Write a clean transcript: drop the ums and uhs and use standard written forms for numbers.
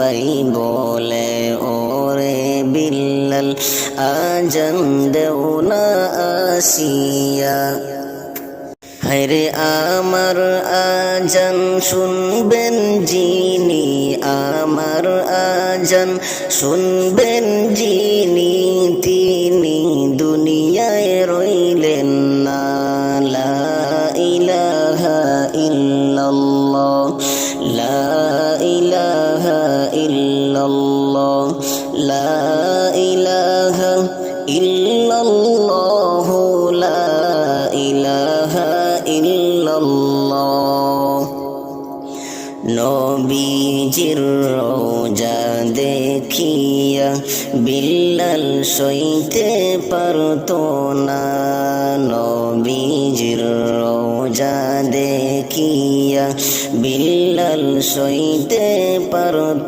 সবাই বলে ওরে বিল্লাল আজান দেও না আসিয়া। হায়রে আমার আজান শুনবেন যিনি, আমার আজান শুনবেন যিনি, তিনি দুনিয়ায় রইলেন না। লা ইলাহা ইল্লাল্লাহ, লা ইলাহা ইল্লাল্লাহ, লা ইলাহা ইল্লাল্লাহ, লা ইলাহা ইল্লাল্লাহ। নবীজির রওজা দেখিয়া বিল্লাল সইতে পারতো না, নবীজির রওজা দেখিয়া বিল্লাল সইতে পারতো